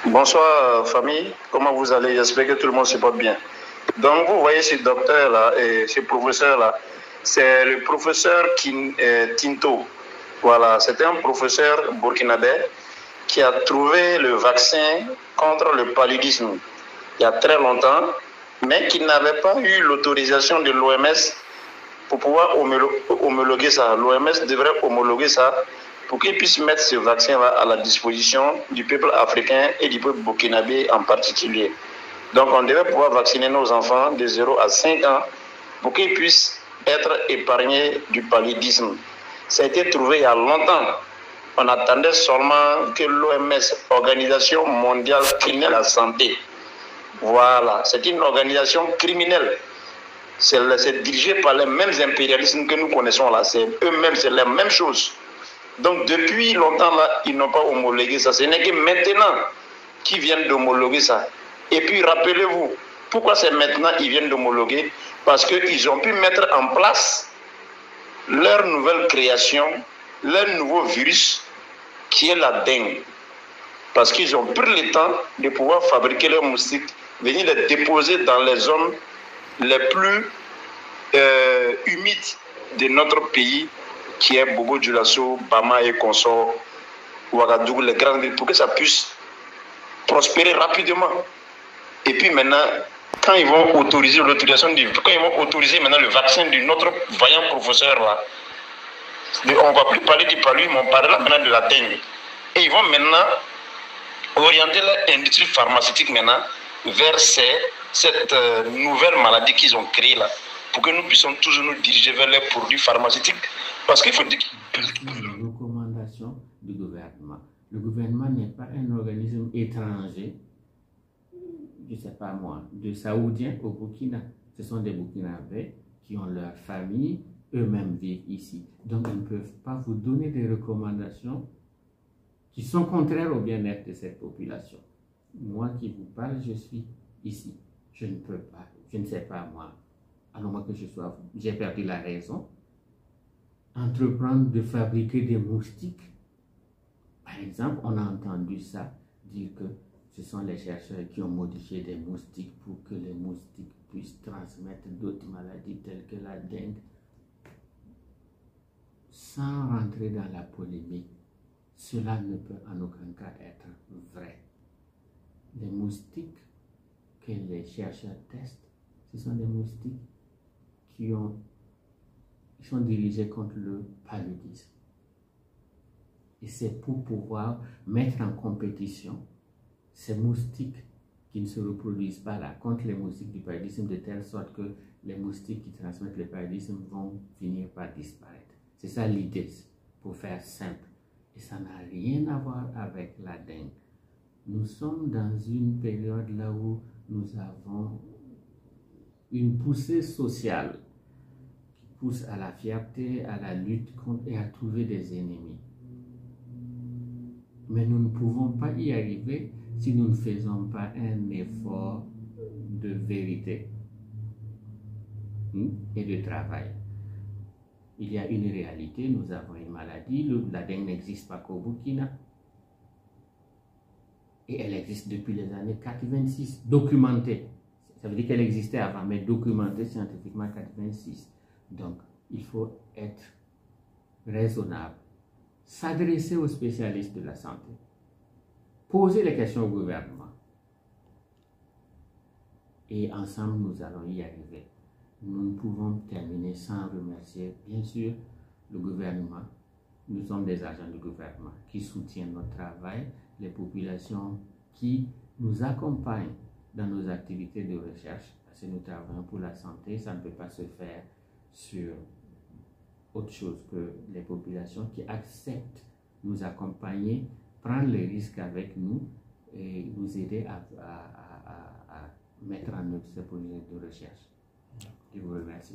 Bonsoir famille, comment vous allez? J'espère que tout le monde se porte bien. Donc vous voyez ce docteur là et ce professeur là, c'est le professeur Tinto. Voilà, c'est un professeur burkinabé qui a trouvé le vaccin contre le paludisme il y a très longtemps, mais qui n'avait pas eu l'autorisation de l'OMS pour pouvoir homologuer ça. L'OMS devrait homologuer ça pour qu'ils puissent mettre ce vaccin-là à la disposition du peuple africain et du peuple burkinabé en particulier. Donc on devait pouvoir vacciner nos enfants de 0 à 5 ans pour qu'ils puissent être épargnés du paludisme. Ça a été trouvé il y a longtemps. On attendait seulement que l'OMS, Organisation mondiale criminelle de la santé, voilà, c'est une organisation criminelle. C'est dirigé par les mêmes impérialismes que nous connaissons là. C'est eux-mêmes, c'est la même chose. Donc depuis longtemps là, ils n'ont pas homologué ça. Ce n'est que maintenant qu'ils viennent d'homologuer ça. Et puis rappelez-vous, pourquoi c'est maintenant qu'ils viennent d'homologuer? Parce qu'ils ont pu mettre en place leur nouvelle création, leur nouveau virus, qui est la dengue. Parce qu'ils ont pris le temps de pouvoir fabriquer leurs moustiques, venir les déposer dans les zones les plus humides de notre pays, qui est Bobo Dioulasso, Bama et consorts, Ouagadougou, les grandes villes, pour que ça puisse prospérer rapidement. Et puis maintenant, quand ils vont autoriser maintenant le vaccin de notre vaillant professeur là, on ne va plus parler du paludisme, on parlera maintenant de la dengue. Et ils vont maintenant orienter l'industrie pharmaceutique maintenant vers cette nouvelle maladie qu'ils ont créée là, pour que nous puissions toujours nous diriger vers les produits pharmaceutiques. Parce qu'il faut dire... Les recommandations du gouvernement. Le gouvernement n'est pas un organisme étranger, je ne sais pas moi, de Saoudiens au Burkina. Ce sont des Burkinabés qui ont leur famille, eux-mêmes vivent ici. Donc ils ne peuvent pas vous donner des recommandations qui sont contraires au bien-être de cette population. Moi qui vous parle, je suis ici. Je ne peux pas, je ne sais pas moi, à moins que j'ai perdu la raison, entreprendre de fabriquer des moustiques. Par exemple, on a entendu ça, dire que ce sont les chercheurs qui ont modifié des moustiques pour que les moustiques puissent transmettre d'autres maladies telles que la dengue. Sans rentrer dans la polémique, cela ne peut en aucun cas être vrai. Les moustiques que les chercheurs testent, ce sont des moustiques qui sont dirigés contre le paludisme. Et c'est pour pouvoir mettre en compétition ces moustiques qui ne se reproduisent pas là contre les moustiques du paludisme, de telle sorte que les moustiques qui transmettent le paludisme vont finir par disparaître. C'est ça l'idée, pour faire simple. Et ça n'a rien à voir avec la dengue. Nous sommes dans une période là où nous avons une poussée sociale qui pousse à la fierté, à la lutte contre et à trouver des ennemis. Mais nous ne pouvons pas y arriver si nous ne faisons pas un effort de vérité et de travail. Il y a une réalité, nous avons une maladie, la dengue n'existe pas qu'au Burkina. Et elle existe depuis les années 86, documentée. Ça veut dire qu'elle existait avant, mais documentée scientifiquement 86. Donc, il faut être raisonnable, s'adresser aux spécialistes de la santé, poser les questions au gouvernement. Et ensemble, nous allons y arriver. Nous ne pouvons terminer sans remercier, bien sûr, le gouvernement. Nous sommes des agents du gouvernement qui soutiennent notre travail, les populations qui nous accompagnent dans nos activités de recherche, parce que nous travaillons pour la santé, ça ne peut pas se faire sur autre chose que les populations qui acceptent nous accompagner, prendre les risques avec nous et nous aider à mettre en œuvre ces projets de recherche. Je vous remercie.